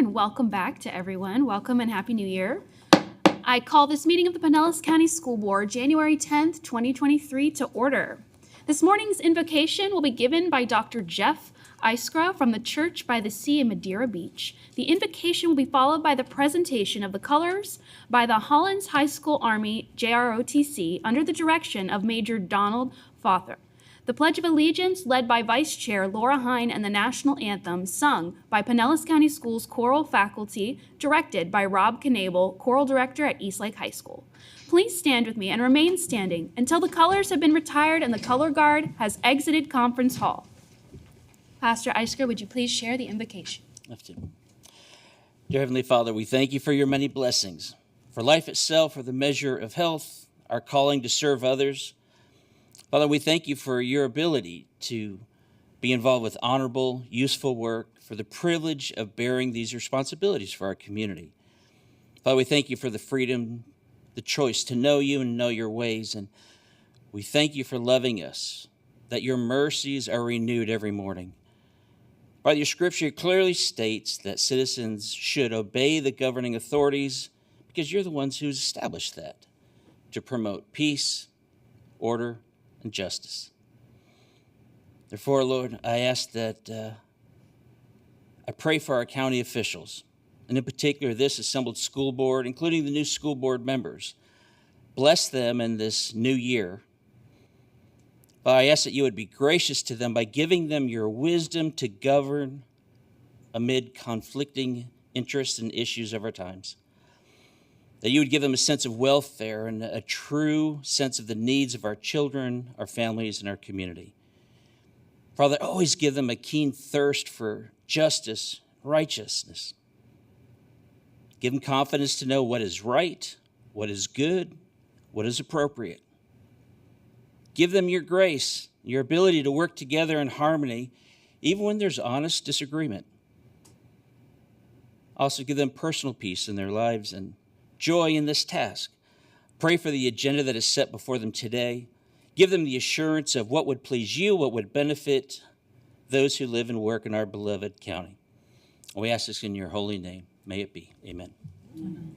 and welcome back to everyone. Welcome and Happy New Year. I call this meeting of the Pinellas County School Board, January 10th, 2023, to order. This morning's invocation will be given by Dr. Jeff Iskra from the Church by the Sea in Madeira Beach. The invocation will be followed by the presentation of the colors by the Hollins High School Army JROTC under the direction of Major Donald Fother. The Pledge of Allegiance, led by Vice Chair Laura Hine, and the National Anthem, sung by Pinellas County Schools choral faculty, directed by Rob Knable, choral director at Eastlake High School. Please stand with me and remain standing until the colors have been retired and the color guard has exited Conference Hall. Pastor Isker, would you please share the invocation? Dear Heavenly Father, we thank you for your many blessings, for life itself, for the measure of health, our calling to serve others. Father, we thank you for your ability to be involved with honorable, useful work, for the privilege of bearing these responsibilities for our community. Father, we thank you for the freedom, the choice to know you and know your ways, and we thank you for loving us, that your mercies are renewed every morning. Father, your scripture clearly states that citizens should obey the governing authorities because you're the ones who's established that, to promote peace, order, and justice. Therefore, Lord, I ask that I pray for our county officials, and in particular this assembled school board, including the new school board members. Bless them in this new year. But I ask that you would be gracious to them by giving them your wisdom to govern amid conflicting interests and issues of our times. That you would give them a sense of welfare and a true sense of the needs of our children, our families, and our community. Father, always give them a keen thirst for justice, righteousness. Give them confidence to know what is right, what is good, what is appropriate. Give them your grace, your ability to work together in harmony, even when there's honest disagreement. Also give them personal peace in their lives and joy in this task. Pray for the agenda that is set before them today. Give them the assurance of what would please you, what would benefit those who live and work in our beloved county. And we ask this in your holy name. May it be. Amen. Amen.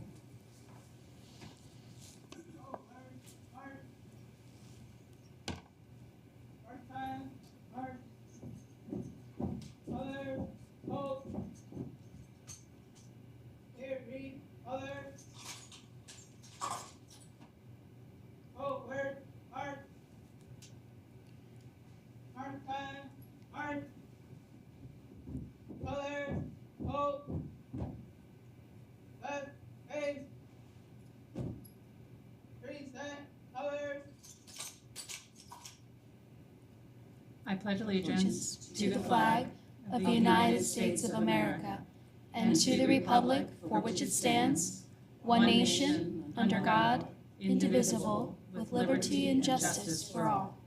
I pledge allegiance to the flag of the United States of America and to the republic for which it stands, one nation, under God, indivisible, with liberty and justice for all.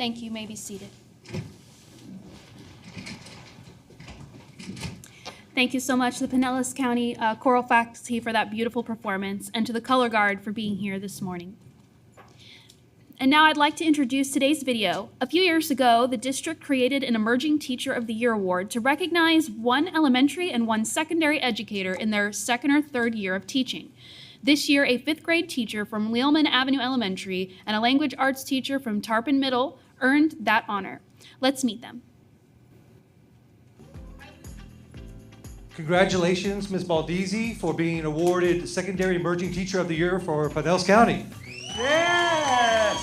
Thank you. You may be seated. Thank you so much to the Pinellas County Choral Faculty for that beautiful performance, and to the Color Guard for being here this morning. And now I'd like to introduce today's video. A few years ago, the district created an Emerging Teacher of the Year award to recognize one elementary and one secondary educator in their second or third year of teaching. This year, a fifth grade teacher from Lealman Avenue Elementary and a language arts teacher from Tarpon Middle earned that honor. Let's meet them. Congratulations, Ms. Baldizzi, for being awarded Secondary Emerging Teacher of the Year for Pinellas County. Yes!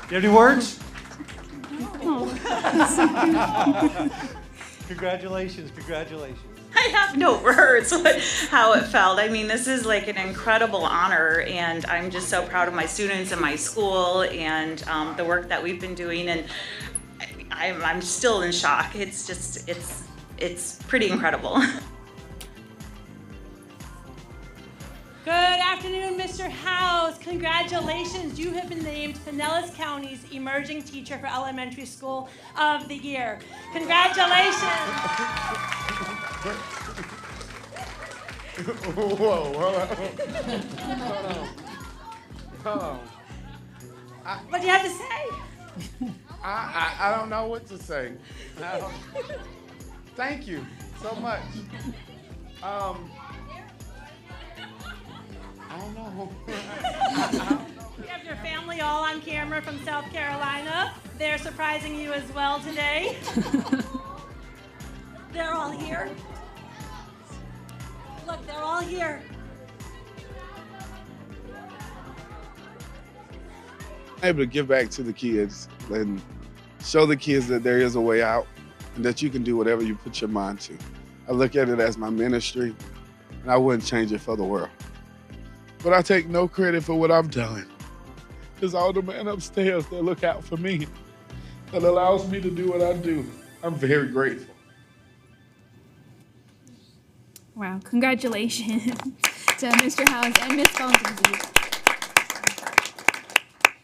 You have any words? Congratulations, congratulations. I have no words how it felt. I mean, this is like an incredible honor, and I'm just so proud of my students and my school and the work that we've been doing, and I'm still in shock. It's just, it's pretty incredible. Good afternoon, Mr. House. Congratulations. You have been named Pinellas County's Emerging Teacher for Elementary School of the Year. Congratulations. Whoa, hold on. What do you have to say? I don't know what to say. Thank you so much. I don't know. We have your family all on camera from South Carolina. They're surprising you as well today. They're all here. Look, they're all here. Able to give back to the kids and show the kids that there is a way out and that you can do whatever you put your mind to. I look at it as my ministry, and I wouldn't change it for the world. But I take no credit for what I'm doing. There's all the men upstairs that look out for me, that allows me to do what I do. I'm very grateful. Wow, congratulations to Mr. House and Ms. Baldizzi.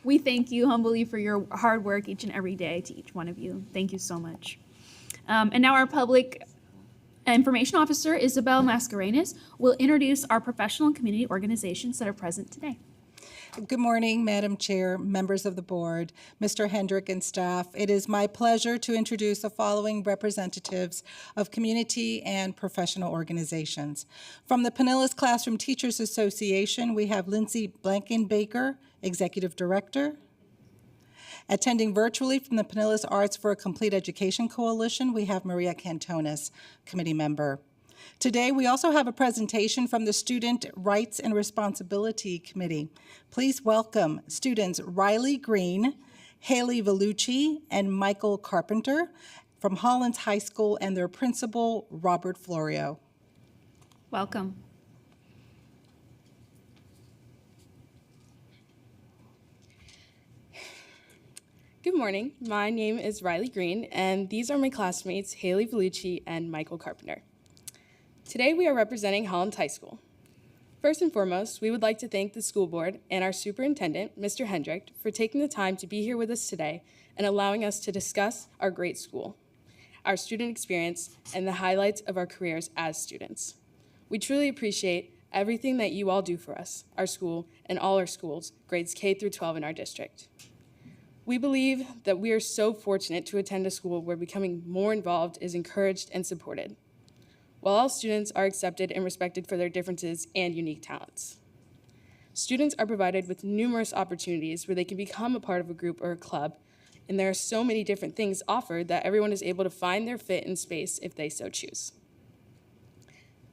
We thank you humbly for your hard work each and every day to each one of you. Thank you so much. And now our Public Information Officer, Isabel Mascarenas, will introduce our professional and community organizations that are present today. Good morning, Madam Chair, members of the board, Mr. Hendrick and staff. It is my pleasure to introduce the following representatives of community and professional organizations. From the Pinellas Classroom Teachers Association, we have Lindsay Blankenbaker, Executive Director. Attending virtually from the Pinellas Arts for a Complete Education Coalition, we have Maria Cantones, committee member. Today, we also have a presentation from the Student Rights and Responsibility Committee. Please welcome students Riley Green, Haley Vellucci, and Michael Carpenter from Hollins High School and their principal, Robert Florio. Welcome. Good morning. My name is Riley Green, and these are my classmates, Haley Vellucci and Michael Carpenter. Today, we are representing Hollins High School. First and foremost, we would like to thank the school board and our superintendent, Mr. Hendrick, for taking the time to be here with us today and allowing us to discuss our great school, our student experience, and the highlights of our careers as students. We truly appreciate everything that you all do for us, our school, and all our schools, grades K through 12 in our district. We believe that we are so fortunate to attend a school where becoming more involved is encouraged and supported, while all students are accepted and respected for their differences and unique talents. Students are provided with numerous opportunities where they can become a part of a group or a club, and there are so many different things offered that everyone is able to find their fit in space if they so choose.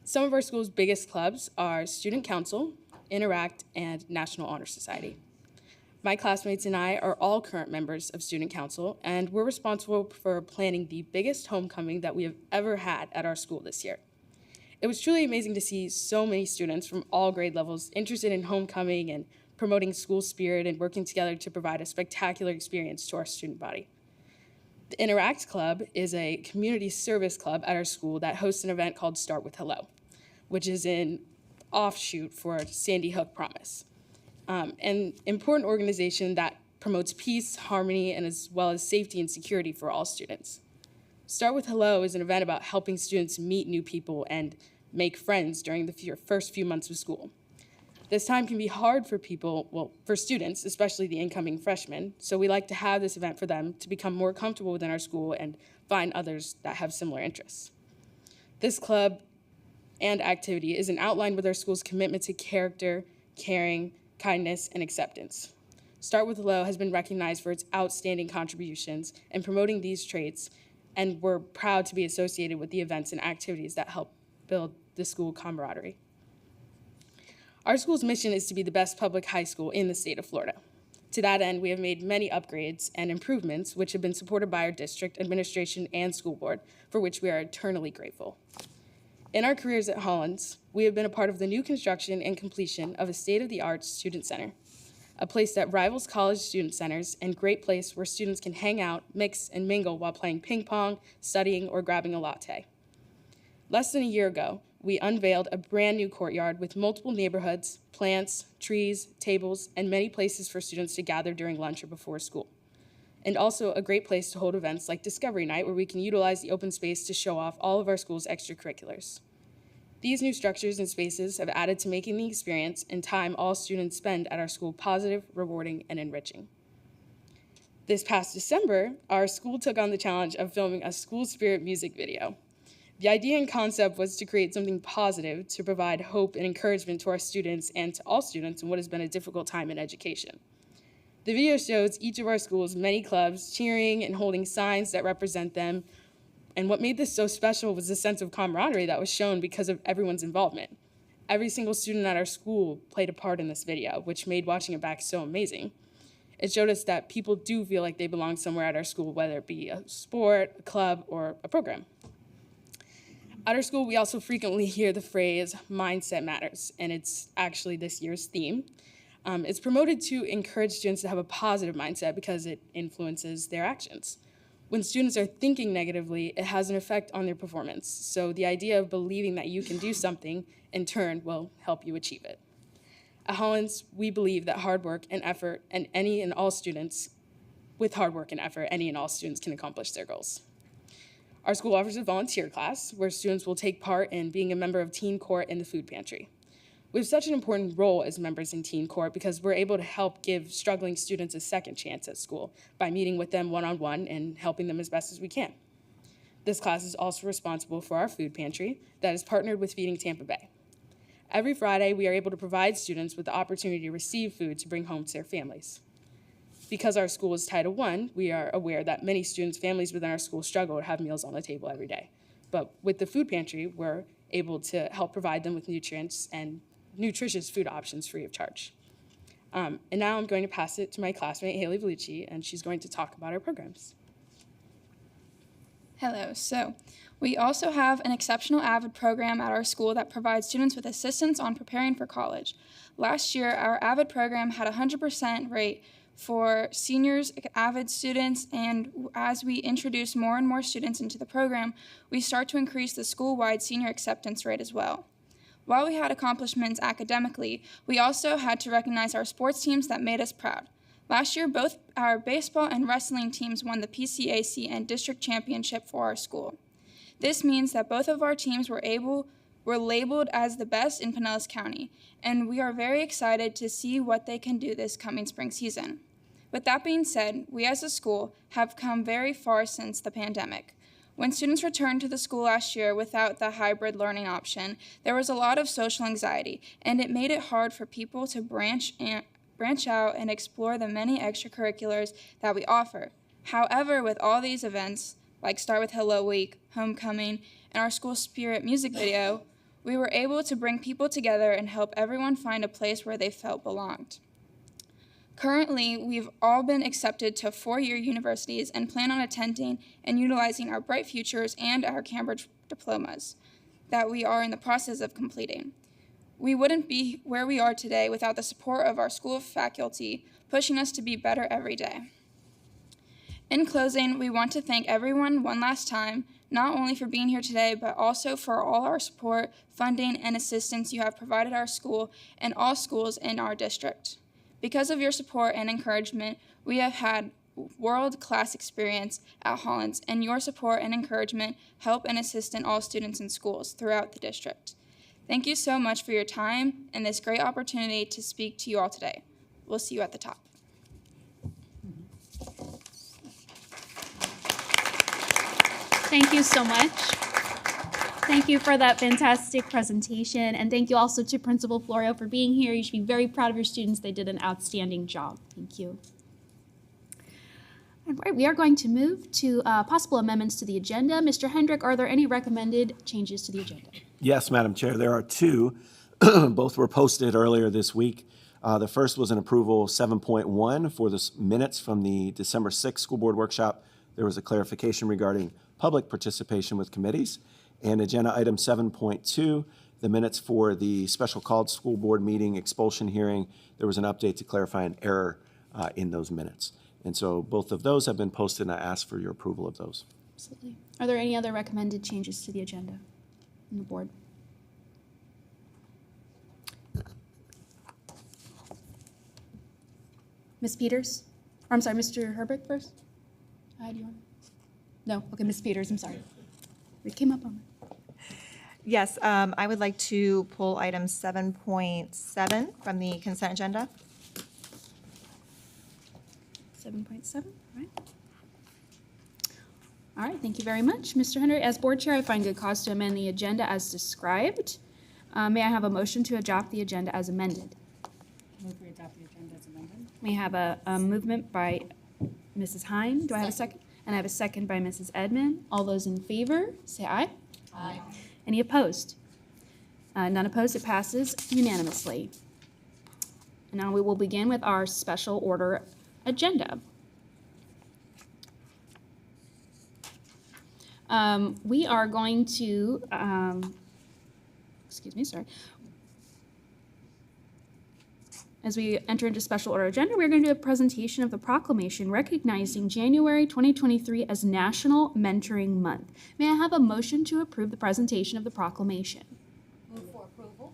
Some of our school's biggest clubs are Student Council, Interact, and National Honor Society. My classmates and I are all current members of Student Council, and we're responsible for planning the biggest homecoming that we have ever had at our school this year. It was truly amazing to see so many students from all grade levels interested in homecoming and promoting school spirit and working together to provide a spectacular experience to our student body. The Interact Club is a community service club at our school that hosts an event called Start with Hello, which is an offshoot for Sandy Hook Promise. An important organization that promotes peace, harmony, and as well as safety and security for all students. Start with Hello is an event about helping students meet new people and make friends during the first few months of school. This time can be hard for for students, especially the incoming freshmen, so we like to have this event for them to become more comfortable within our school and find others that have similar interests. This club and activity is an outline with our school's commitment to character, caring, kindness, and acceptance. Start with Hello has been recognized for its outstanding contributions in promoting these traits, and we're proud to be associated with the events and activities that help build the school camaraderie. Our school's mission is to be the best public high school in the state of Florida. To that end, we have made many upgrades and improvements which have been supported by our district administration and school board, for which we are eternally grateful. In our careers at Hollins, we have been a part of the new construction and completion of a state-of-the-art student center, a place that rivals college student centers and great place where students can hang out, mix, and mingle while playing ping pong, studying, or grabbing a latte. Less than a year ago, we unveiled a brand new courtyard with multiple neighborhoods, plants, trees, tables, and many places for students to gather during lunch or before school. And also a great place to hold events like Discovery Night, where we can utilize the open space to show off all of our school's extracurriculars. These new structures and spaces have added to making the experience and time all students spend at our school positive, rewarding, and enriching. This past December, our school took on the challenge of filming a school spirit music video. The idea and concept was to create something positive to provide hope and encouragement to our students and to all students in what has been a difficult time in education. The video shows each of our schools' many clubs cheering and holding signs that represent them. And what made this so special was the sense of camaraderie that was shown because of everyone's involvement. Every single student at our school played a part in this video, which made watching it back so amazing. It showed us that people do feel like they belong somewhere at our school, whether it be a sport, a club, or a program. At our school, we also frequently hear the phrase, mindset matters, and it's actually this year's theme. It's promoted to encourage students to have a positive mindset because it influences their actions. When students are thinking negatively, it has an effect on their performance. So the idea of believing that you can do something, in turn, will help you achieve it. At Hollins, we believe that hard work and effort, and any and all students can accomplish their goals. Our school offers a volunteer class where students will take part in being a member of Teen Court and the food pantry. We have such an important role as members in Teen Court because we're able to help give struggling students a second chance at school by meeting with them one-on-one and helping them as best as we can. This class is also responsible for our food pantry that is partnered with Feeding Tampa Bay. Every Friday, we are able to provide students with the opportunity to receive food to bring home to their families. Because our school is Title I, we are aware that many students' families within our school struggle to have meals on the table every day. But with the food pantry, we're able to help provide them with nutrients and nutritious food options free of charge. And now I'm going to pass it to my classmate, Haley Vellucci, and she's going to talk about our programs. Hello. So we also have an exceptional AVID program at our school that provides students with assistance on preparing for college. Last year, our AVID program had a 100% rate for seniors, AVID students, and as we introduce more and more students into the program, we start to increase the school-wide senior acceptance rate as well. While we had accomplishments academically, we also had to recognize our sports teams that made us proud. Last year, both our baseball and wrestling teams won the PCAC and district championship for our school. This means that both of our teams were labeled as the best in Pinellas County, and we are very excited to see what they can do this coming spring season. With that being said, we as a school have come very far since the pandemic. When students returned to the school last year without the hybrid learning option, there was a lot of social anxiety, and it made it hard for people to branch out and explore the many extracurriculars that we offer. However, with all these events, like Start with Hello Week, Homecoming, and our school spirit music video, we were able to bring people together and help everyone find a place where they felt belonged. Currently, we've all been accepted to four-year universities and plan on attending and utilizing our Bright Futures and our Cambridge diplomas that we are in the process of completing. We wouldn't be where we are today without the support of our school faculty, pushing us to be better every day. In closing, we want to thank everyone one last time, not only for being here today, but also for all our support, funding, and assistance you have provided our school and all schools in our district. Because of your support and encouragement, we have had world-class experience at Hollins, and your support and encouragement help and assist in all students in schools throughout the district. Thank you so much for your time and this great opportunity to speak to you all today. We'll see you at the top. Thank you so much. Thank you for that fantastic presentation, and thank you also to Principal Florio for being here. You should be very proud of your students. They did an outstanding job. Thank you. All right, we are going to move to possible amendments to the agenda. Mr. Hendrick, are there any recommended changes to the agenda? Yes, Madam Chair, there are two. Both were posted earlier this week. The first was an approval 7.1 for the minutes from the December 6th school board workshop. There was a clarification regarding public participation with committees. And agenda item 7.2, the minutes for the special called school board meeting expulsion hearing. There was an update to clarify an error in those minutes. And so both of those have been posted, and I ask for your approval of those. Absolutely. Are there any other recommended changes to the agenda on the board? Ms. Peters? Or, I'm sorry, Mr. Herbert first? Do you want? No? Okay, Ms. Peters, I'm sorry. It came up on me. Yes, I would like to pull item 7.7 from the consent agenda. 7.7, all right. All right, thank you very much. Mr. Henry, as board chair, I find good cause to amend the agenda as described. May I have a motion to adopt the agenda as amended? Move we adopt the agenda as amended. May I have a movement by Mrs. Hine? Do I have a second? And I have a second by Mrs. Edmond. All those in favor, say aye. Aye. Any opposed? None opposed, it passes unanimously. And now we will begin with our special order agenda. We are going to, As we enter into special order agenda, we're going to do a presentation of the proclamation recognizing January 2023 as National Mentoring Month. May I have a motion to approve the presentation of the proclamation? Move for approval.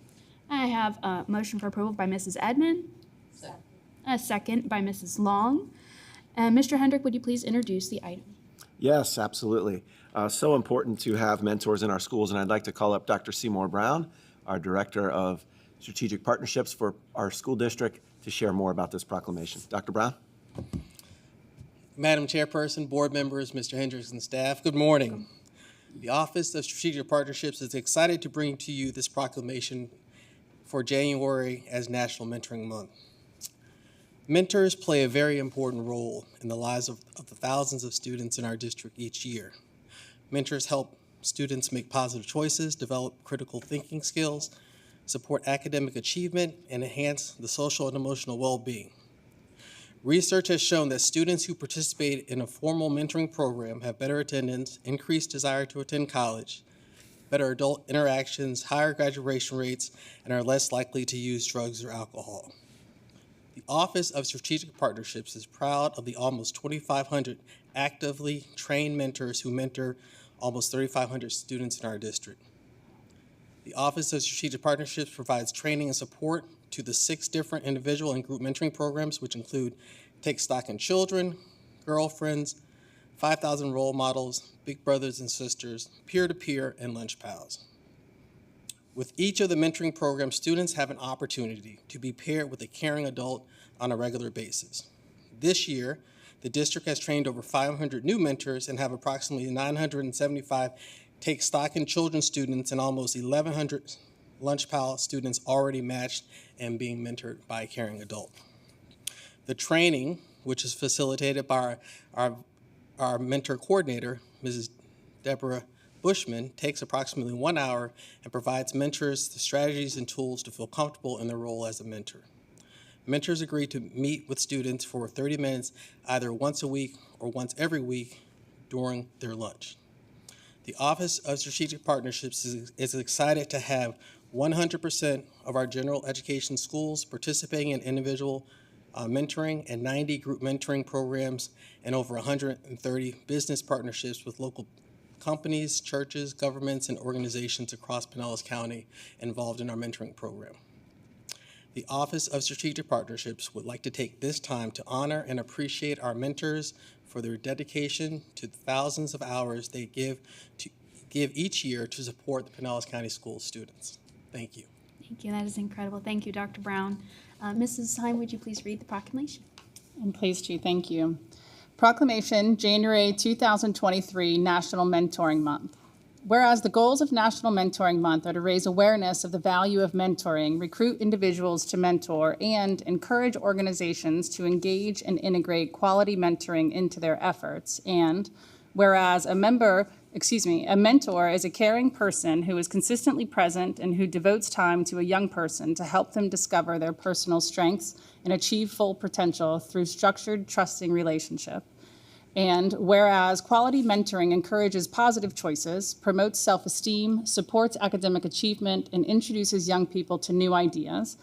I have a motion for approval by Mrs. Edmond. Second. A second by Mrs. Long. And Mr. Hendrick, would you please introduce the item? Yes, absolutely. So important to have mentors in our schools, and I'd like to call up Dr. Seymour Brown, our Director of Strategic Partnerships for our school district, to share more about this proclamation. Dr. Brown? Madam Chairperson, board members, Mr. Hendricks, and staff, good morning. The Office of Strategic Partnerships is excited to bring to you this proclamation for January as National Mentoring Month. Mentors play a very important role in the lives of the thousands of students in our district each year. Mentors help students make positive choices, develop critical thinking skills, support academic achievement, and enhance the social and emotional well-being. Research has shown that students who participate in a formal mentoring program have better attendance, increased desire to attend college, better adult interactions, higher graduation rates, and are less likely to use drugs or alcohol. The Office of Strategic Partnerships is proud of the almost 2,500 actively trained mentors who mentor almost 3,500 students in our district. The Office of Strategic Partnerships provides training and support to the 6 different individual and group mentoring programs, which include Take Stock in Children, Girlfriends, 5,000 Role Models, Big Brothers and Sisters, Peer-to-Peer, and Lunch Pals. With each of the mentoring programs, students have an opportunity to be paired with a caring adult on a regular basis. This year, the district has trained over 500 new mentors and have approximately 975 Take Stock in Children students and almost 1,100 Lunch Pal students already matched and being mentored by a caring adult. The training, which is facilitated by our mentor coordinator, Mrs. Deborah Bushman, takes approximately 1 hour and provides mentors the strategies and tools to feel comfortable in their role as a mentor. Mentors agree to meet with students for 30 minutes either once a week or once every week during their lunch. The Office of Strategic Partnerships is excited to have 100% of our general education schools participating in individual mentoring and 90 group mentoring programs and over 130 business partnerships with local companies, churches, governments, and organizations across Pinellas County involved in our mentoring program. the Office of Strategic Partnerships would like to take this time to honor and appreciate our mentors for their dedication to the thousands of hours they give each year to support the Pinellas County School students. Thank you. Thank you. That is incredible. Thank you, Dr. Brown. Mrs. Heim, would you please read the proclamation? I'm pleased to. Thank you. Proclamation, January 2023, National Mentoring Month. Whereas the goals of National Mentoring Month are to raise awareness of the value of mentoring, recruit individuals to mentor, and encourage organizations to engage and integrate quality mentoring into their efforts. And whereas a mentor is a caring person who is consistently present and who devotes time to a young person to help them discover their personal strengths and achieve full potential through structured, trusting relationship. And whereas quality mentoring encourages positive choices, promotes self-esteem, supports academic achievement, and introduces young people to new ideas.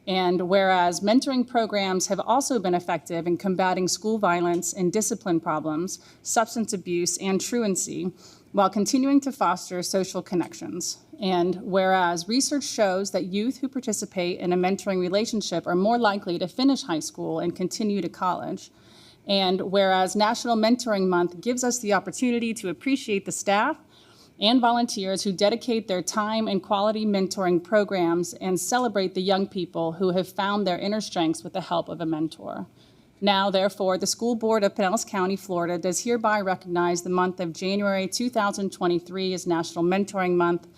And whereas mentoring programs have also been effective in combating school violence and discipline problems, substance abuse, and truancy, while continuing to foster social connections. And whereas research shows that youth who participate in a mentoring relationship are more likely to finish high school and continue to college. And whereas National Mentoring Month gives us the opportunity to appreciate the staff and volunteers who dedicate their time and quality mentoring programs and celebrate the young people who have found their inner strengths with the help of a mentor. Now, therefore, the School Board of Pinellas County, Florida, does hereby recognize the month of January 2023 as National Mentoring Month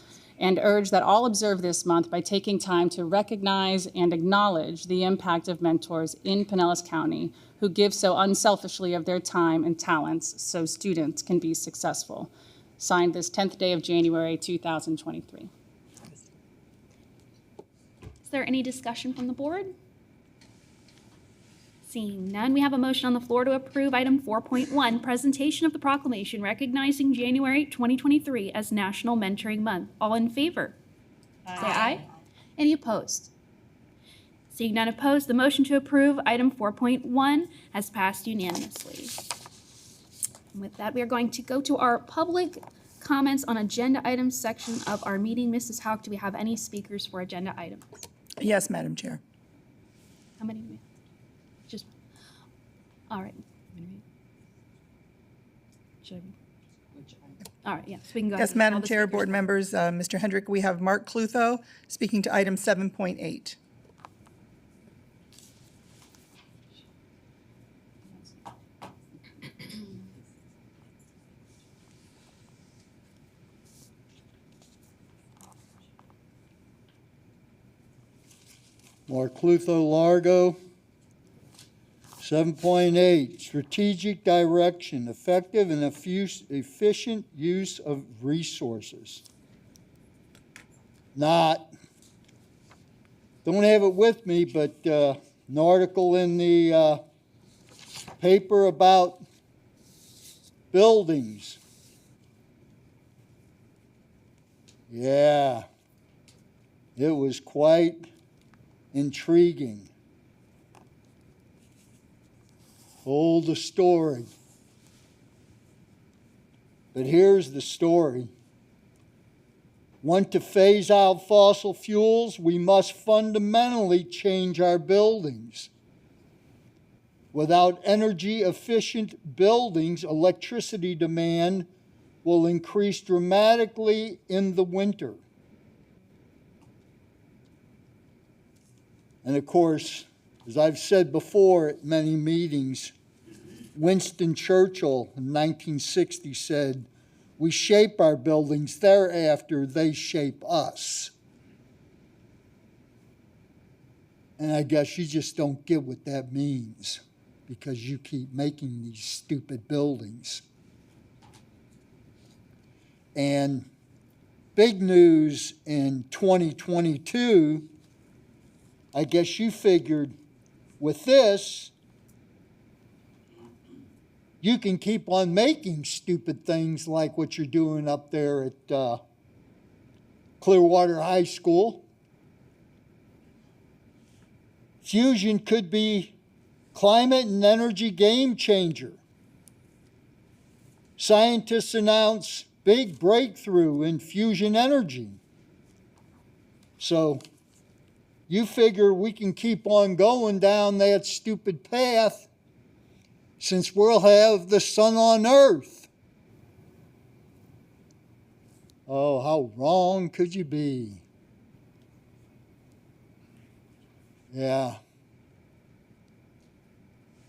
and urge that all observe this month by taking time to recognize and acknowledge the impact of mentors in Pinellas County who give so unselfishly of their time and talents so students can be successful. Signed this 10th day of January 2023. Is there any discussion from the board? Seeing none, we have a motion on the floor to approve item 4.1, presentation of the proclamation recognizing January 2023 as National Mentoring Month. All in favor? Aye. Say aye. Any opposed? Seeing none opposed, the motion to approve item 4.1 has passed unanimously. And with that, we are going to go to our public comments on agenda items section of our meeting. Mrs. Houck, do we have any speakers for agenda items? Yes, Madam Chair. How many? Just, all right. All right, yeah, so we can go ahead. Yes, Madam Chair, board members, Mr. Hendrick, we have Mark Clutho speaking to item 7.8. Mark Clutho, Largo. 7.8, strategic direction, effective and efficient use of resources. Don't have it with me, but an article in the paper about buildings. Yeah, it was quite intriguing. Told the story. But here's the story. Want to phase out fossil fuels? We must fundamentally change our buildings. Without energy efficient buildings, electricity demand will increase dramatically in the winter. And of course, as I've said before at many meetings, Winston Churchill in 1960 said, "We shape our buildings, thereafter they shape us." And I guess you just don't get what that means because you keep making these stupid buildings. And big news in 2022, I guess you figured with this, you can keep on making stupid things like what you're doing up there at Clearwater High School. Fusion could be climate and energy game changer. Scientists announce big breakthrough in fusion energy. So You figure we can keep on going down that stupid path since we'll have the sun on earth. Oh, how wrong could you be? Yeah.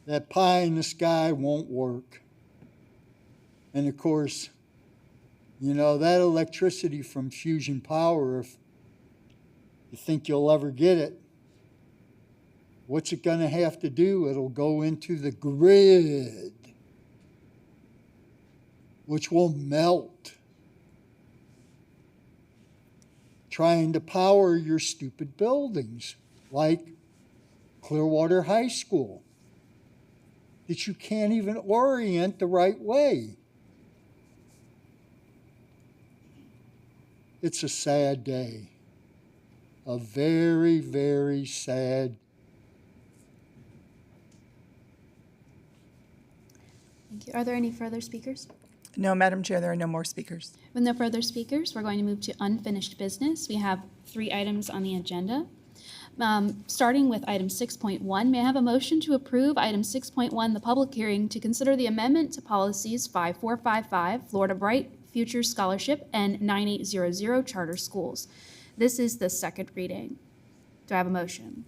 That pie in the sky won't work. And of course, you know, that electricity from fusion power, if you think you'll ever get it, what's it going to have to do? It'll go into the grid, which will melt, trying to power your stupid buildings, like Clearwater High School, that you can't even orient the right way. It's a sad day. A very, very sad. Thank you. Are there any further speakers? No, Madam Chair, there are no more speakers. With no further speakers, we're going to move to unfinished business. We have 3 items on the agenda. Starting with item 6.1, may I have a motion to approve item 6.1, the public hearing to consider the amendment to policies 5455, Florida Bright Future Scholarship, and 9800, Charter Schools. This is the second reading. Do I have a motion?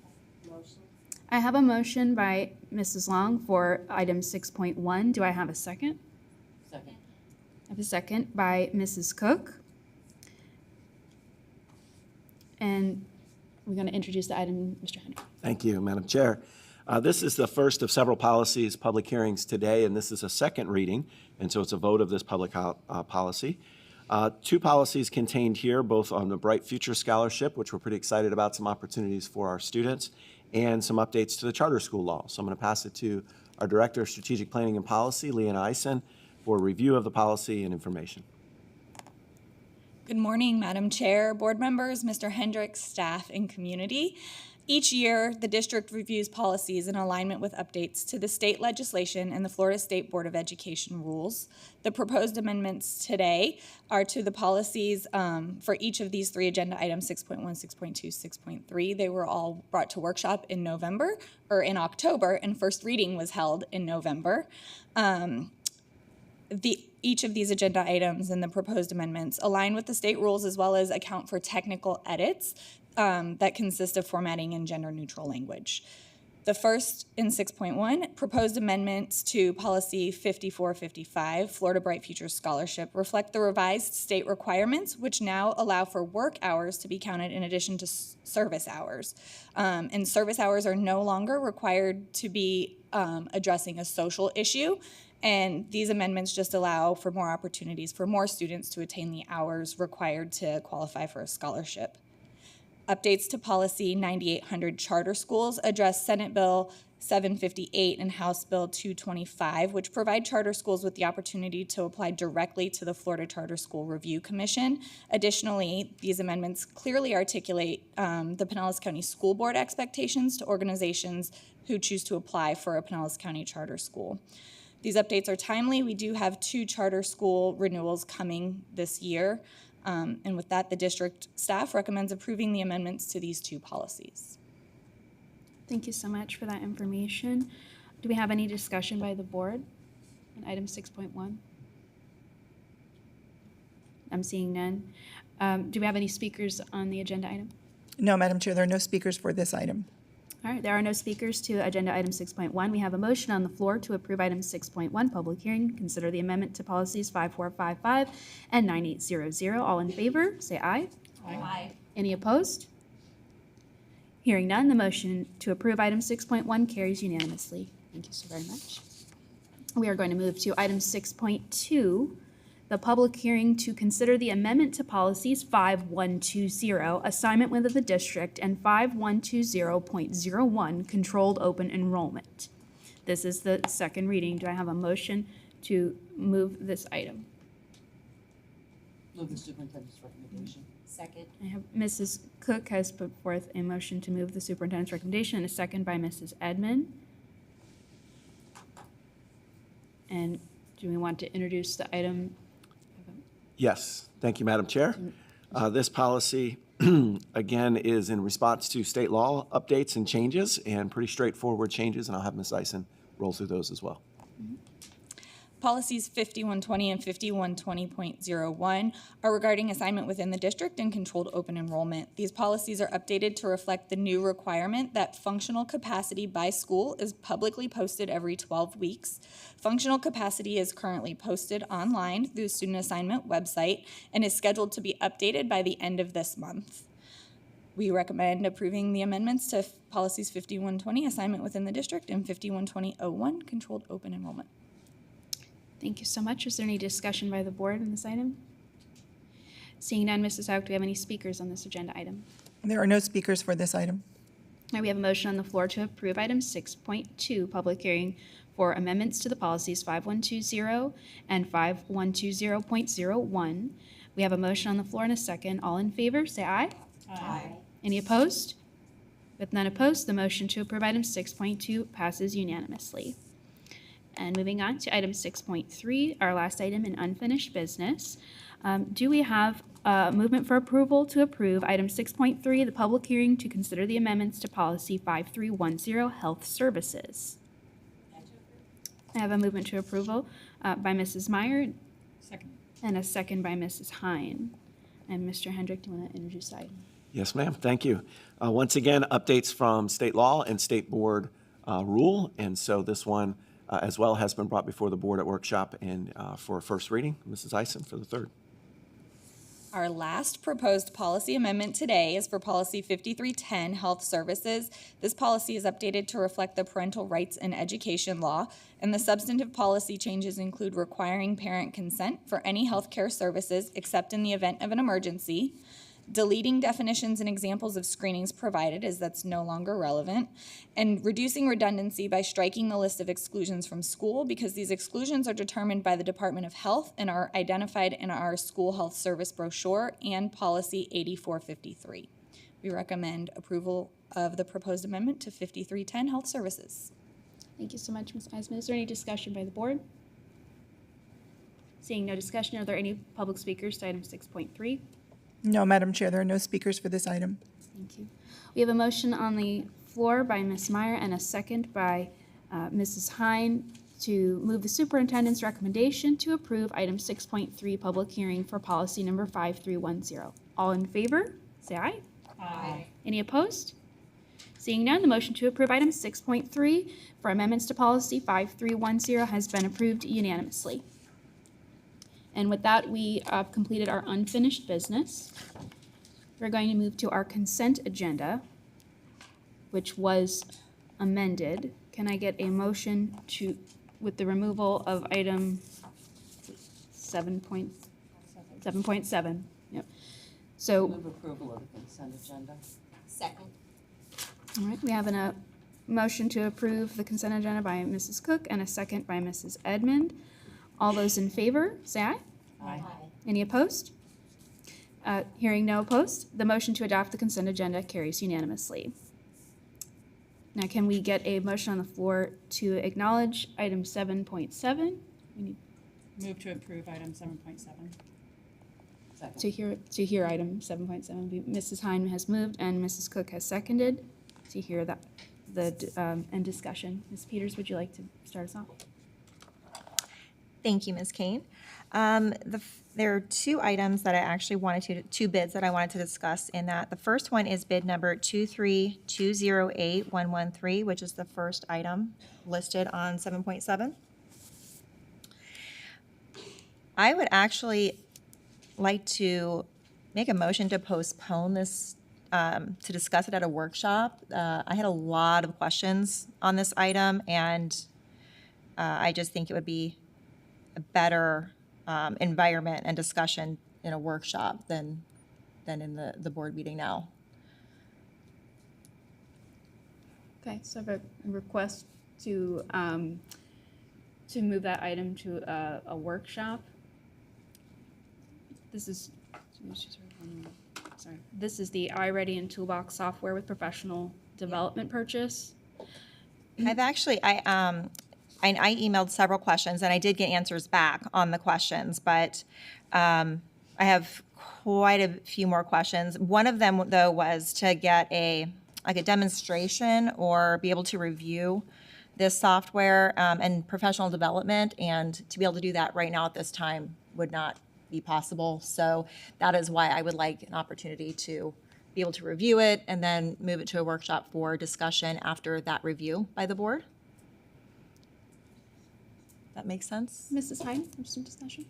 Motion. I have a motion by Mrs. Long for item 6.1. Do I have a second? Second. I have a second by Mrs. Cook. And we're going to introduce the item, Mr. Henry. Thank you, Madam Chair. This is the first of several policies, public hearings today, and this is a second reading, and so it's a vote of this public policy. 2 policies contained here, both on the Bright Future Scholarship, which we're pretty excited about, some opportunities for our students, and some updates to the charter school law. So I'm going to pass it to our Director of Strategic Planning and Policy, Leanna Eisen, for review of the policy and information. Good morning, Madam Chair, board members, Mr. Hendricks, staff, and community. Each year, the district reviews policies in alignment with updates to the state legislation and the Florida State Board of Education rules. The proposed amendments today are to the policies for each of these 3 agenda items, 6.1, 6.2, 6.3. They were all brought to workshop in October, and first reading was held in November. Each of these agenda items and the proposed amendments align with the state rules as well as account for technical edits that consist of formatting and gender-neutral language. The first, in 6.1, proposed amendments to policy 5455, Florida Bright Future Scholarship, reflect the revised state requirements, which now allow for work hours to be counted in addition to service hours. And service hours are no longer required to be addressing a social issue. And these amendments just allow for more opportunities for more students to attain the hours required to qualify for a scholarship. Updates to policy 9800 charter schools address Senate Bill 758 and House Bill 225, which provide charter schools with the opportunity to apply directly to the Florida Charter School Review Commission. Additionally, these amendments clearly articulate the Pinellas County School Board expectations to organizations who choose to apply for a Pinellas County charter school. These updates are timely. We do have 2 charter school renewals coming this year. And with that, the district staff recommends approving the amendments to these 2 policies. Thank you so much for that information. Do we have any discussion by the board on item 6.1? I'm seeing none. Do we have any speakers on the agenda item? No, Madam Chair, there are no speakers for this item. All right, there are no speakers to agenda item 6.1. We have a motion on the floor to approve item 6.1, public hearing. Consider the amendment to policies 5455 and 9800. All in favor, say aye. Aye. Any opposed? Hearing none, the motion to approve item 6.1 carries unanimously. Thank you so very much. We are going to move to item 6.2, the public hearing to consider the amendment to policies 5120, assignment within the district, and 5120.01, controlled open enrollment. This is the second reading. Do I have a motion to move this item? Move the superintendent's recommendation. Second. I have Mrs. Cook has put forth a motion to move the superintendent's recommendation, and a second by Mrs. Edmond. And do we want to introduce the item? Yes, thank you, Madam Chair. This policy again, is in response to state law updates and changes, and pretty straightforward changes, and I'll have Ms. Eisen roll through those as well. Policies 5120 and 5120.01 are regarding assignment within the district and controlled open enrollment. These policies are updated to reflect the new requirement that functional capacity by school is publicly posted every 12 weeks. Functional capacity is currently posted online through the student assignment website and is scheduled to be updated by the end of this month. We recommend approving the amendments to policies 5120, assignment within the district, and 5120.01, controlled open enrollment. Thank you so much. Is there any discussion by the board on this item? Seeing none, Mrs. Hauk, do we have any speakers on this agenda item? There are no speakers for this item. Now we have a motion on the floor to approve item 6.2, public hearing for amendments to the policies 5120 and 5120.01. We have a motion on the floor and a second. All in favor, say aye. Aye. Any opposed? With none opposed, the motion to approve item 6.2 passes unanimously. And moving on to item 6.3, our last item in unfinished business. Do we have a movement for approval to approve item 6.3, the public hearing to consider the amendments to policy 5310, health services? I have a movement to approval by Mrs. Meyer. Second. And a second by Mrs. Hine. And Mr. Hendrick, do you want to introduce the item? Yes, ma'am. Thank you. Once again, updates from state law and state board rule. And so this one as well has been brought before the board at workshop and for first reading. Mrs. Eisen for the third. Our last proposed policy amendment today is for policy 5310, health services. This policy is updated to reflect the parental rights and education law, and the substantive policy changes include requiring parent consent for any healthcare services except in the event of an emergency, deleting definitions and examples of screenings provided as that's no longer relevant, and reducing redundancy by striking the list of exclusions from school because these exclusions are determined by the Department of Health and are identified in our school health service brochure and policy 8453. We recommend approval of the proposed amendment to 5310 health services. Thank you so much, Ms. Eisman. Is there any discussion by the board? Seeing no discussion, are there any public speakers to item 6.3? No, Madam Chair, there are no speakers for this item. Thank you. We have a motion on the floor by Ms. Meyer and a second by Mrs. Hine to move the superintendent's recommendation to approve item 6.3, public hearing for policy number 5310. All in favor, say aye. Aye. Any opposed? Seeing none, the motion to approve item 6.3 for amendments to policy 5310 has been approved unanimously. And with that, we have completed our unfinished business. We're going to move to our consent agenda, which was amended. Can I get a motion with the removal of item 7.7? Yep. So, Move approval of the consent agenda. Second. all right, we have a motion to approve the consent agenda by Mrs. Cook and a second by Mrs. Edmond. All those in favor, say aye. Aye. Any opposed? Hearing no opposed, the motion to adopt the consent agenda carries unanimously. Now, can we get a motion on the floor to acknowledge item 7.7? Move to approve item 7.7. Second. To hear item 7.7. Mrs. Hine has moved and Mrs. Cook has seconded to hear that and discussion. Ms. Peters, would you like to start us off? Thank you, Ms. Kane. There are two items that I actually two bids that I wanted to discuss in that. The first one is bid number 23208-113, which is the first item listed on 7.7. I would actually like to make a motion to postpone this to discuss it at a workshop. I had a lot of questions on this item, and I just think it would be a better environment and discussion in a workshop than in the board meeting now. Okay, so I have a request to move that item to a workshop. This is the iReady and Toolbox software with professional development purchase. I've actually I emailed several questions and I did get answers back on the questions, but I have quite a few more questions. One of them, though, was to get a demonstration or be able to review this software and professional development, and to be able to do that right now at this time would not be possible. So that is why I would like an opportunity to be able to review it and then move it to a workshop for discussion after that review by the board. That makes sense? Mrs. Hine, for some discussion.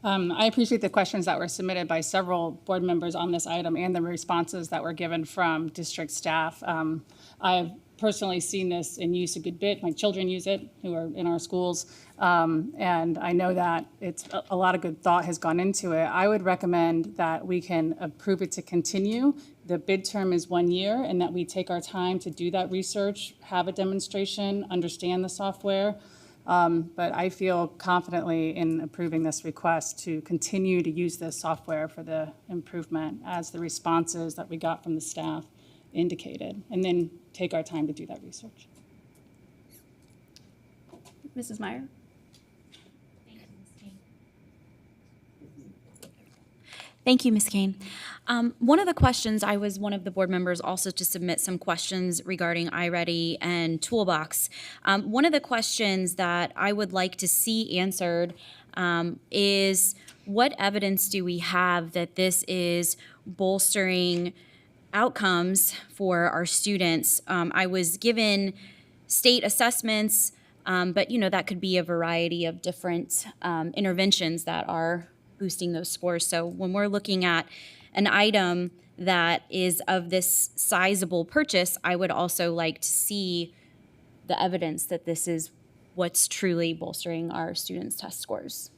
I appreciate the questions that were submitted by several board members on this item and the responses that were given from district staff. I've personally seen this in use a good bit. My children use it, who are in our schools, and I know that it's a lot of good thought has gone into it. I would recommend that we can approve it to continue. The bid term is 1 year, and that we take our time to do that research, have a demonstration, understand the software. But I feel confidently in approving this request to continue to use this software for the improvement as the responses that we got from the staff indicated, and then take our time to do that research. Mrs. Meyer? Thank you, Ms. Kane. One of the questions, I was one of the board members also to submit some questions regarding iReady and Toolbox. One of the questions that I would like to see answered is what evidence do we have that this is bolstering outcomes for our students? I was given state assessments, but that could be a variety of different interventions that are boosting those scores. So when we're looking at an item that is of this sizable purchase, I would also like to see the evidence that this is what's truly bolstering our students' test scores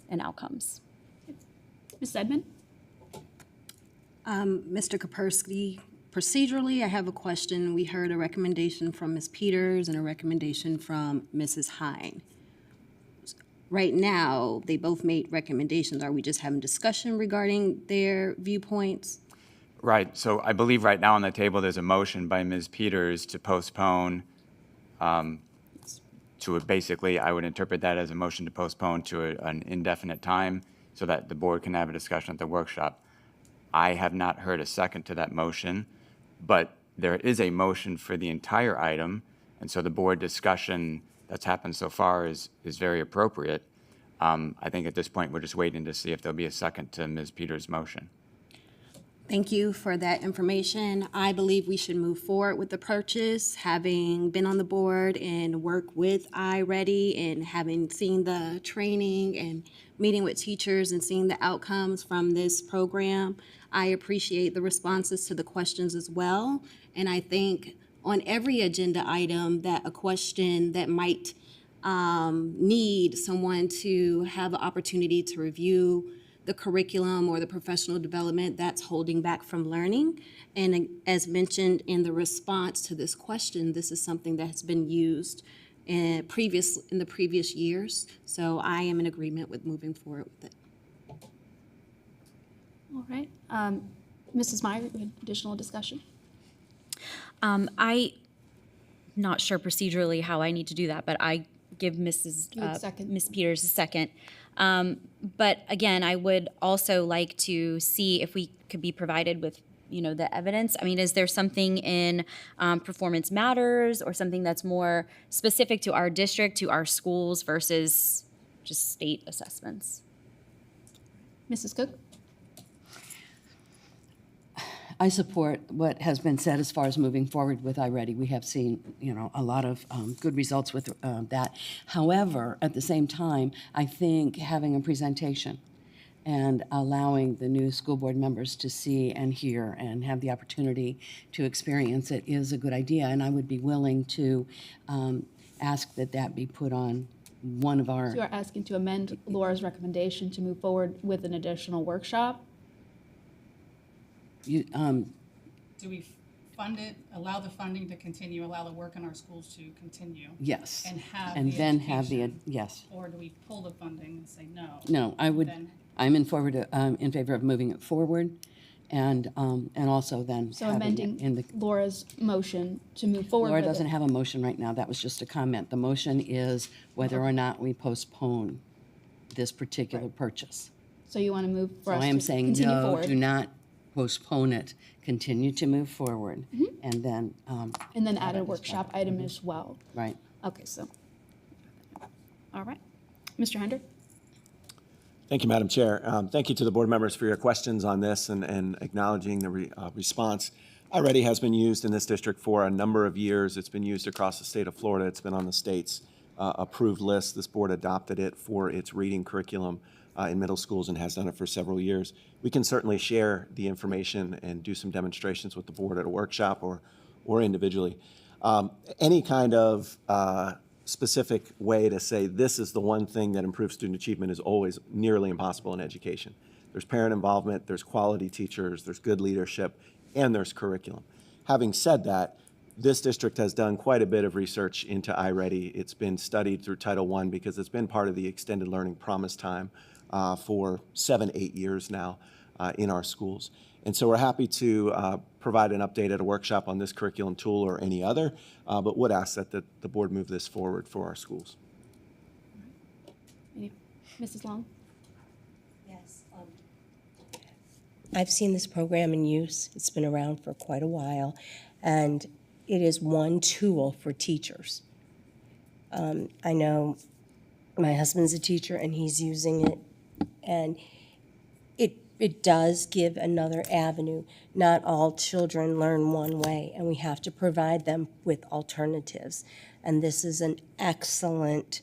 and outcomes. Ms. Edmond? Mr. Kapersky, procedurally, I have a question. We heard a recommendation from Ms. Peters and a recommendation from Mrs. Hine. Right now, they both made recommendations. Are we just having discussion regarding their viewpoints? Right. So I believe right now on the table, there's a motion by Ms. Peters to postpone basically, I would interpret that as a motion to postpone to an indefinite time so that the board can have a discussion at the workshop. I have not heard a second to that motion, but there is a motion for the entire item, and so the board discussion that's happened so far is very appropriate. I think at this point, we're just waiting to see if there'll be a second to Ms. Peters' motion. Thank you for that information. I believe we should move forward with the purchase, having been on the board and work with iReady and having seen the training and meeting with teachers and seeing the outcomes from this program. I appreciate the responses to the questions as well. And I think on every agenda item that a question that might need someone to have the opportunity to review the curriculum or the professional development that's holding back from learning. And as mentioned in the response to this question, this is something that has been used in the previous years. So I am in agreement with moving forward with it. All right. Mrs. Meyer, additional discussion? I'm not sure procedurally how I need to do that, but I give Ms. Peters a second. But again, I would also like to see if we could be provided with, the evidence. I mean, is there something in Performance Matters or something that's more specific to our district, to our schools versus just state assessments? Mrs. Cook? I support what has been said as far as moving forward with iReady. We have seen, a lot of good results with that. However, at the same time, I think having a presentation and allowing the new school board members to see and hear and have the opportunity to experience it is a good idea. And I would be willing to ask that be put on one of our... So you are asking to amend Laura's recommendation to move forward with an additional workshop? Do we fund it, allow the funding to continue, allow the work in our schools to continue? Yes. And have and the then education, have the yes. Or do we pull the funding and say no? No, I would. I'm in favor of moving it forward, and also then so amending Laura's motion to move forward. Laura doesn't have a motion right now. That was just a comment. The motion is whether or not we postpone. this particular purchase. So you want to move for So us I am to saying continue no, forward? do not postpone it. Continue to move forward. And then, And then add a workshop item as well. right. Okay, so, all right. Mr. Hendrick? Thank you, Madam Chair. Thank you to the board members for your questions on this and acknowledging the response. iReady has been used in this district for a number of years. It's been used across the state of Florida. It's been on the state's approved list. This board adopted it for its reading curriculum in middle schools and has done it for several years. We can certainly share the information and do some demonstrations with the board at a workshop or individually. Any kind of specific way to say this is the one thing that improves student achievement is always nearly impossible in education. There's parent involvement, there's quality teachers, there's good leadership, and there's curriculum. Having said that, this district has done quite a bit of research into iReady. It's been studied through Title I because it's been part of the extended learning promise time for 7-8 years now in our schools. And so we're happy to provide an update at a workshop on this curriculum tool or any other, but would ask that the board move this forward for our schools. Mrs. Long? Yes. I've seen this program in use. It's been around for quite a while, and it is one tool for teachers. I know my husband's a teacher, and he's using it, and it does give another avenue. Not all children learn one way, and we have to provide them with alternatives. And this is an excellent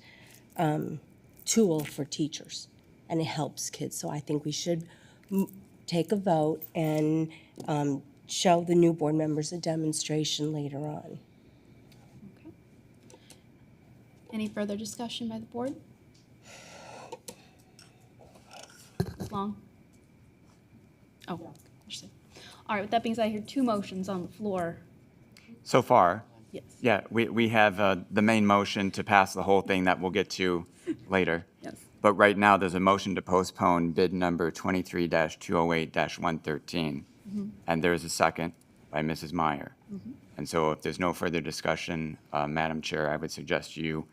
tool for teachers, and it helps kids. So I think we should take a vote and show the new board members a demonstration later on. Okay. Any further discussion by the board? Ms. Long? Oh, understood. All right, with that being said, I hear two motions on the floor. So far, Yes. yeah, we have the main motion to pass the whole thing that we'll get to later. Yes. But right now, there's a motion to postpone bid number 23-208-113. And there is a second by Mrs. Meyer. And so if there's no further discussion, Madam Chair, I would suggest you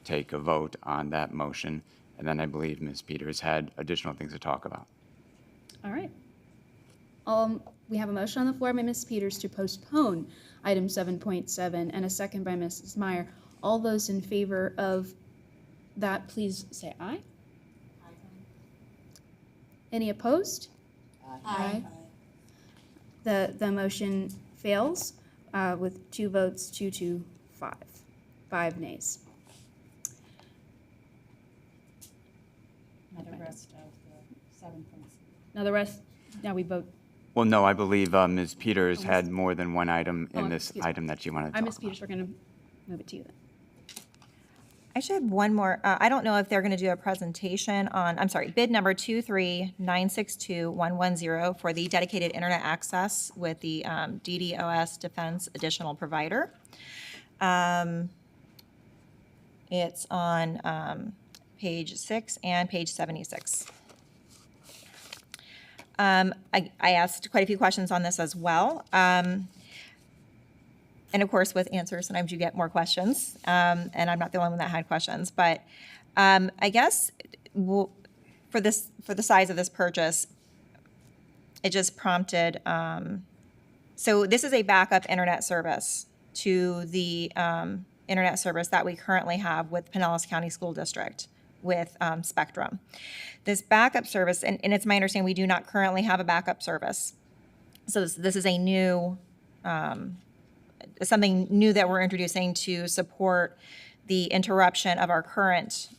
take a vote on that motion. And then I believe Ms. Peters had additional things to talk about. All right. We have a motion on the floor by Ms. Peters to postpone item 7.7 and a second by Mrs. Meyer. All those in favor of that, please say aye. Any opposed? Aye. The motion fails with 2 votes, 2 to 5. 5 nays. Now the rest of the 7.7. Now the rest, now we vote. Well, no, I believe Ms. Peters had more than one item in this excuse me. item that you wanted to talk Ms. about. Peters, we're going to move it to you then. I should have one more. I don't know if they're going to do a presentation on, I'm sorry, bid number 23962-110 for the dedicated internet access with the DDoS Defense Additional Provider. It's on page 6 and page 76. I asked quite a few questions on this as well. And of course, with answers, sometimes you get more questions, and I'm not the only one that had questions. But I guess for the size of this purchase, it just prompted. So this is a backup internet service to the internet service that we currently have with Pinellas County School District with Spectrum. This backup service, and it's my understanding we do not currently have a backup service. So this is a new. Something new that we're introducing to support the interruption of our current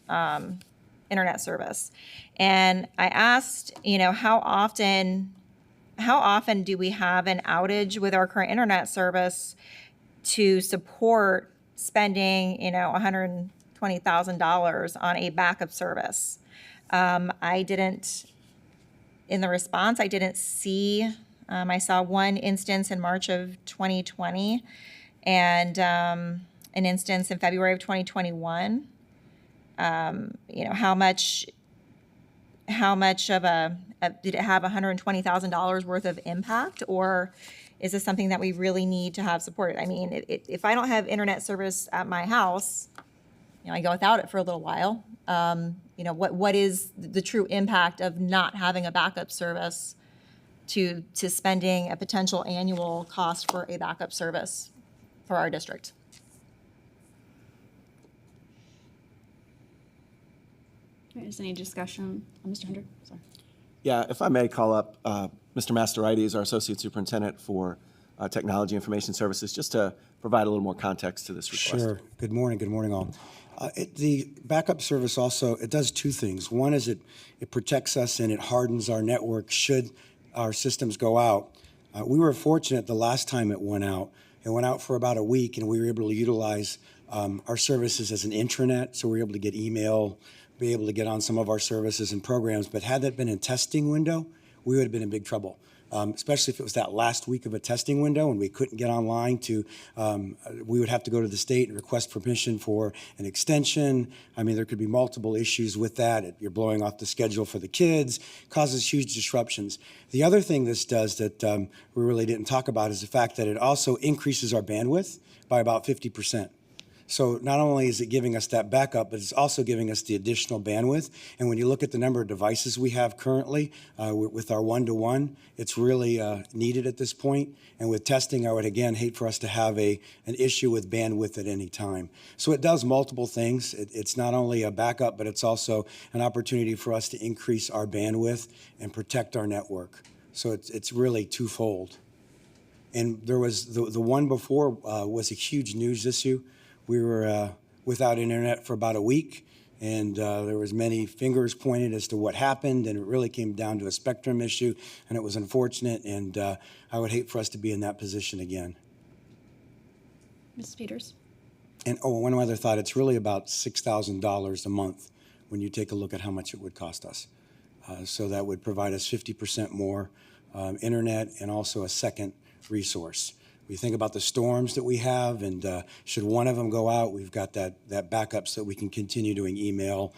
internet service. And I asked, how often do we have an outage with our current internet service to support spending, $120,000 on a backup service? I didn't, in the response, I didn't see. I saw one instance in March of 2020 and an instance in February of 2021. How much of did it have $120,000 worth of impact, or is this something that we really need to have supported? I mean, if I don't have internet service at my house, I go without it for a little while. what is the true impact of not having a backup service to spending a potential annual cost for a backup service for our district. Is any discussion on Mr. Hendrick? Sorry. Yeah, if I may call up Mr. Masterides, our Associate Superintendent for Technology Information Services, just to provide a little more context to this request. Sure. Good morning all. The backup service also, it does two things. One is it protects us and it hardens our network should our systems go out. We were fortunate the last time it went out. It went out for about a week, and we were able to utilize our services as an intranet, so we were able to get email, be able to get on some of our services and programs. But had that been a testing window, we would have been in big trouble. Especially if it was that last week of a testing window and we couldn't get online we would have to go to the state and request permission for an extension. I mean, there could be multiple issues with that. You're blowing off the schedule for the kids, causes huge disruptions. The other thing this does that we really didn't talk about is the fact that it also increases our bandwidth by about 50%. So not only is it giving us that backup, but it's also giving us the additional bandwidth. And when you look at the number of devices we have currently with our one-to-one, it's really needed at this point. And with testing, I would again hate for us to have an issue with bandwidth at any time. So it does multiple things. It's not only a backup, but it's also an opportunity for us to increase our bandwidth and protect our network. So it's really twofold. And there was the one before was a huge news issue. We were without internet for about a week, and there was many fingers pointed as to what happened, and it really came down to a spectrum issue, and it was unfortunate, and I would hate for us to be in that position again. Mrs. Peters? And one other thought, it's really about $6,000 a month when you take a look at how much it would cost us. So that would provide us 50% more internet and also a second resource. We think about the storms that we have, and should one of them go out, we've got that backup so that we can continue doing email,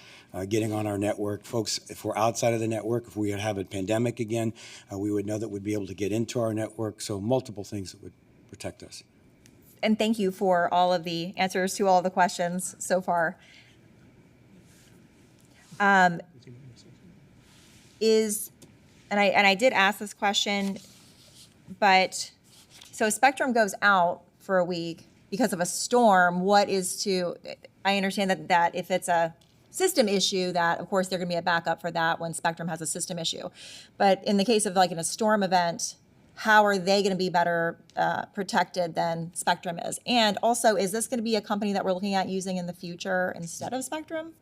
getting on our network. Folks, if we're outside of the network, if we have a pandemic again, we would know that we'd be able to get into our network. So multiple things that would protect us. And thank you for all of the answers to all of the questions so far. And I did ask this question, but so Spectrum goes out for a week because of a storm. I understand that if it's a system issue, that of course there can be a backup for that when Spectrum has a system issue. But in the case of like in a storm event, how are they going to be better protected than Spectrum is? And also, is this going to be a company that we're looking at using in the future instead of Spectrum?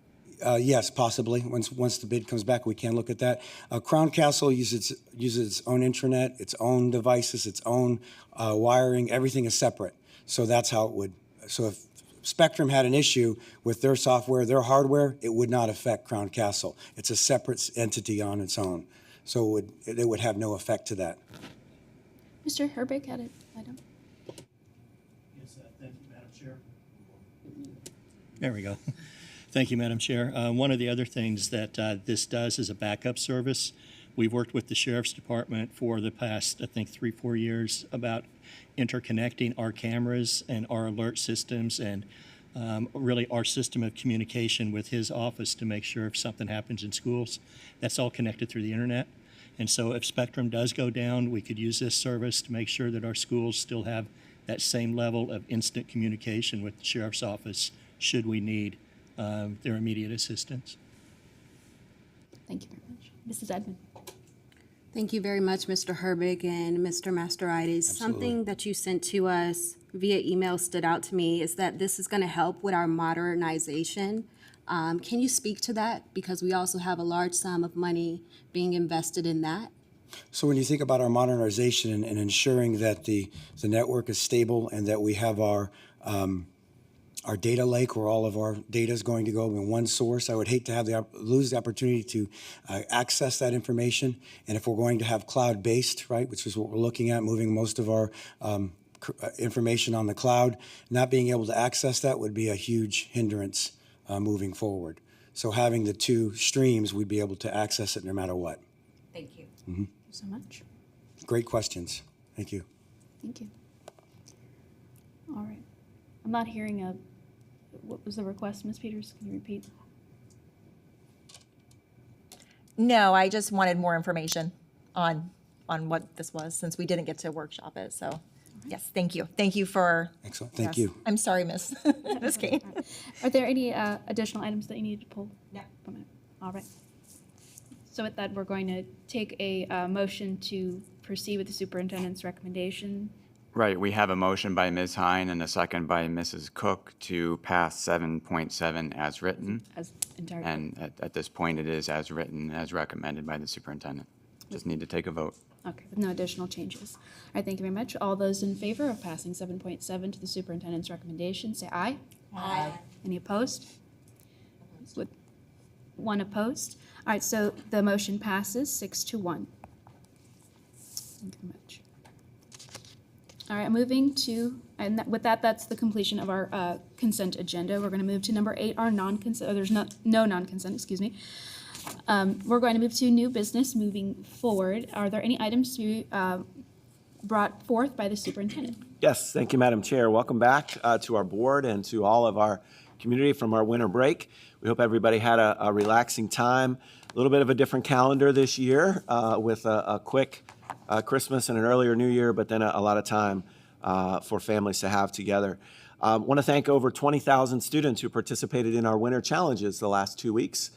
Yes, possibly. Once the bid comes back, we can look at that. Crown Castle uses its own intranet, its own devices, its own wiring. Everything is separate. So that's how it would. So if Spectrum had an issue with their software, their hardware, it would not affect Crown Castle. It's a separate entity on its own. So it would have no effect to that. Mr. Herbig had an item. Yes, thank you, Madam Chair. There we go. Thank you, Madam Chair. One of the other things that this does is a backup service. We've worked with the Sheriff's Department for the past, I think, 3-4 years about interconnecting our cameras and our alert systems and really our system of communication with his office to make sure if something happens in schools, that's all connected through the internet. And so if Spectrum does go down, we could use this service to make sure that our schools still have that same level of instant communication with the Sheriff's Office should we need their immediate assistance. Thank you very much. Mrs. Edmond. Thank you very much, Mr. Herbig and Mr. Masterides. Something that you sent to us via email stood out to me is that this is going to help with our modernization. Can you speak to that? Because we also have a large sum of money being invested in that. So when you think about our modernization and ensuring that the network is stable and that we have our data lake where all of our data is going to go in one source, I would hate to lose the opportunity to access that information. And if we're going to have cloud-based, right, which is what we're looking at, moving most of our information on the cloud, not being able to access that would be a huge hindrance moving forward. So having the two streams, we'd be able to access it no matter what. Thank you. Mm-hmm. Thank you so much. Great questions. Thank you. Thank you. All right. I'm not hearing what was the request, Ms. Peters? Can you repeat? No, I just wanted more information on what this was, since we didn't get to workshop it. So, yes, thank you. Thank you for. Excellent. Thank yes. you. I'm sorry, Miss Miss Kane. Are there any additional items that you need to pull? No. All right. So with that, we're going to take a motion to proceed with the superintendent's recommendation. Right, we have a motion by Ms. Hine and a second by Mrs. Cook to pass 7.7 as written. As entirely. And at this point, it is as written, as recommended by the superintendent. Just need to take a vote. Okay, with no additional changes. All right, thank you very much. All those in favor of passing 7.7 to the superintendent's recommendation, say aye. Aye. Any opposed? With one opposed. All right, so the motion passes 6-1. Thank you very much. All right, moving to, and with that, that's the completion of our consent agenda. We're going to move to number 8, our non-consent, there's no non-consent, excuse me. We're going to move to new business moving forward. Are there any items to be brought forth by the superintendent? Yes, thank you, Madam Chair. Welcome back to our board and to all of our community from our winter break. We hope everybody had a relaxing time. A little bit of a different calendar this year with a quick Christmas and an earlier New Year, but then a lot of time for families to have together. Want to thank over 20,000 students who participated in our winter challenges the last 2 weeks,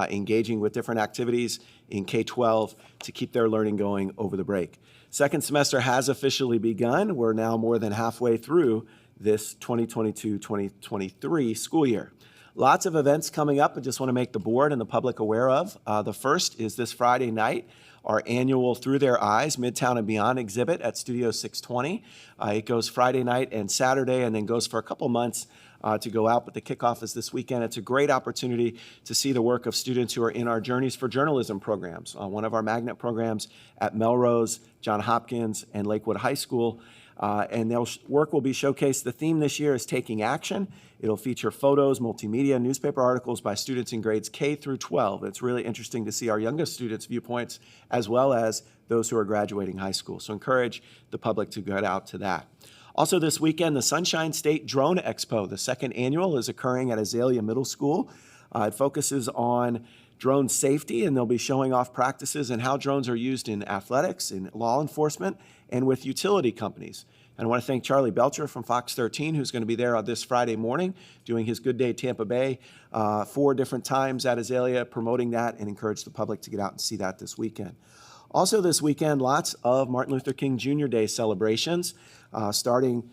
engaging with different activities in K-12 to keep their learning going over the break. Second semester has officially begun. We're now more than halfway through this 2022-2023 school year. Lots of events coming up I just want to make the board and the public aware of. The first is this Friday night, our annual Through Their Eyes Midtown and Beyond exhibit at Studio 620. It goes Friday night and Saturday and then goes for a couple months to go out, but the kickoff is this weekend. It's a great opportunity to see the work of students who are in our Journeys for Journalism programs, one of our magnet programs at Melrose, Johns Hopkins, and Lakewood High School. And their work will be showcased. The theme this year is Taking Action. It'll feature photos, multimedia, newspaper articles by students in grades K through 12. It's really interesting to see our youngest students' viewpoints as well as those who are graduating high school. So encourage the public to get out to that. Also this weekend, the Sunshine State Drone Expo, the second annual, is occurring at Azalea Middle School. It focuses on drone safety, and they'll be showing off practices and how drones are used in athletics, in law enforcement, and with utility companies. And I want to thank Charlie Belcher from Fox 13, who's going to be there on this Friday morning doing his Good Day Tampa Bay 4 different times at Azalea, promoting that, and encourage the public to get out and see that this weekend. Also this weekend, lots of Martin Luther King Jr. Day celebrations, starting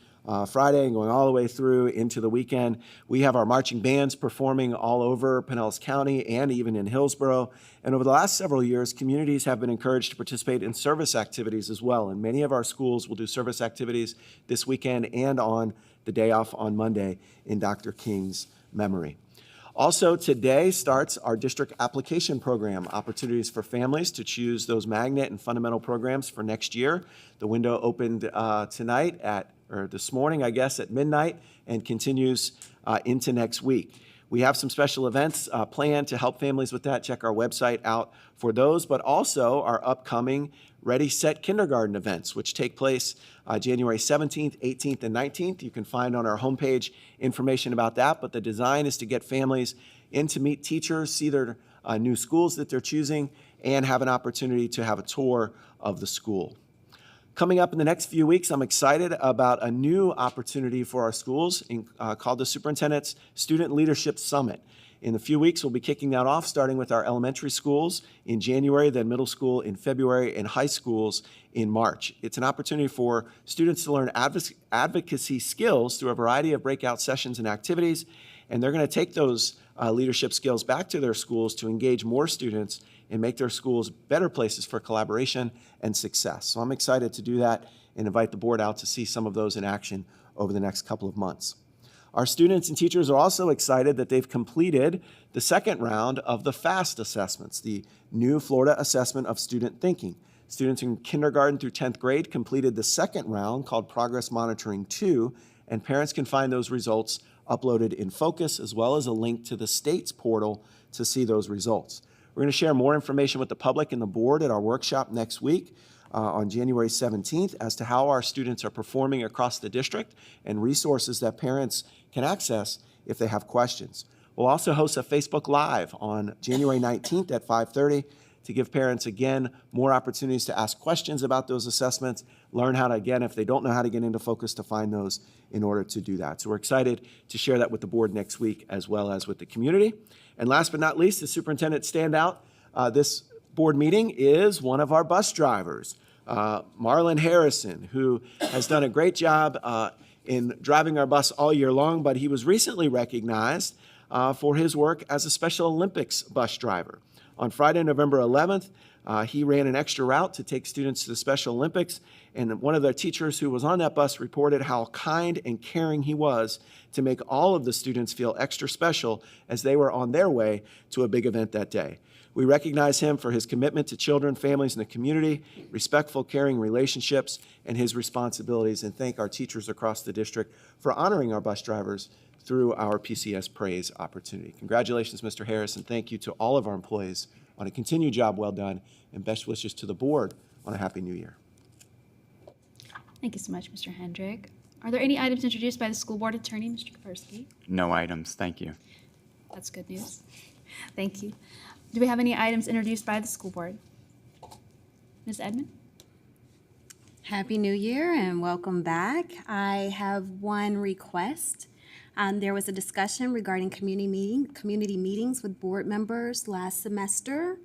Friday and going all the way through into the weekend. We have our marching bands performing all over Pinellas County and even in Hillsborough. And over the last several years, communities have been encouraged to participate in service activities as well. And many of our schools will do service activities this weekend and on the day off on Monday in Dr. King's memory. Also today starts our district application program, opportunities for families to choose those magnet and fundamental programs for next year. The window opened this morning, I guess, at midnight, and continues into next week. We have some special events planned to help families with that. Check our website out for those, but also our upcoming Ready, Set Kindergarten events, which take place January 17th, 18th, and 19th. You can find on our homepage information about that, but the design is to get families in to meet teachers, see their new schools that they're choosing, and have an opportunity to have a tour of the school. Coming up in the next few weeks, I'm excited about a new opportunity for our schools called the Superintendent's Student Leadership Summit. In a few weeks, we'll be kicking that off, starting with our elementary schools in January, then middle school in February, and high schools in March. It's an opportunity for students to learn advocacy skills through a variety of breakout sessions and activities, and they're going to take those leadership skills back to their schools to engage more students and make their schools better places for collaboration and success. So I'm excited to do that and invite the board out to see some of those in action over the next couple of months. Our students and teachers are also excited that they've completed the second round of the FAST assessments, the new Florida Assessment of Student Thinking. Students in kindergarten through 10th grade completed the second round called Progress Monitoring 2, and parents can find those results uploaded in Focus, as well as a link to the state's portal to see those results. We're going to share more information with the public and the board at our workshop next week on January 17th as to how our students are performing across the district and resources that parents can access if they have questions. We'll also host a Facebook Live on January 19th at 5:30 to give parents, again, more opportunities to ask questions about those assessments, learn how to, again, if they don't know how to get into focus, to find those in order to do that. So we're excited to share that with the board next week as well as with the community. And last but not least, the superintendent standout this board meeting is one of our bus drivers, Marlon Harrison, who has done a great job in driving our bus all year long, but he was recently recognized for his work as a Special Olympics bus driver. On Friday, November 11th, he ran an extra route to take students to the Special Olympics, and one of the teachers who was on that bus reported how kind and caring he was to make all of the students feel extra special as they were on their way to a big event that day. We recognize him for his commitment to children, families, and the community, respectful, caring relationships, and his responsibilities, and thank our teachers across the district for honoring our bus drivers through our PCS Praise opportunity. Congratulations, Mr. Harris, and thank you to all of our employees on a continued job well done, and best wishes to the board on a Happy New Year. Thank you so much, Mr. Hendrick. Are there any items introduced by the school board attorney, Mr. Kapersky? No items, thank you. That's good news. Thank you. Do we have any items introduced by the school board? Ms. Edmond? Happy New Year and welcome back. I have one request. There was a discussion regarding community meetings with board members last semester.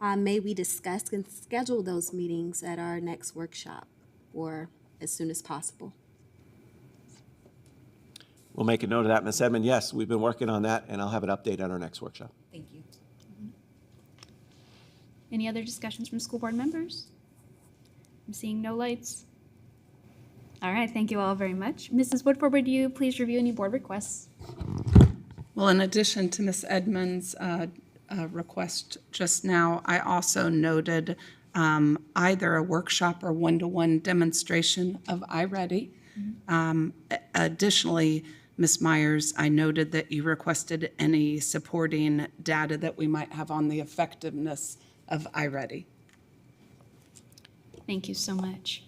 May we discuss and schedule those meetings at our next workshop or as soon as possible? We'll make a note of that, Ms. Edmond. Yes, we've been working on that, and I'll have an update on our next workshop. Thank you. Any other discussions from school board members? I'm seeing no lights. All right, thank you all very much. Mrs. Woodford, would you please review any board requests? Well, in addition to Ms. Edmonds' request just now, I also noted either a workshop or one-to-one demonstration of iReady. Additionally, Ms. Myers, I noted that you requested any supporting data that we might have on the effectiveness of iReady. Thank you so much.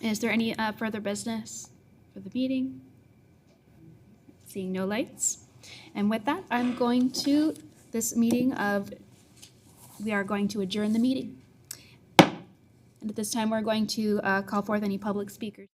Is there any further business for the meeting? Seeing no lights. And with that, I'm going to we are going to adjourn the meeting. And at this time, we're going to call forth any public speakers.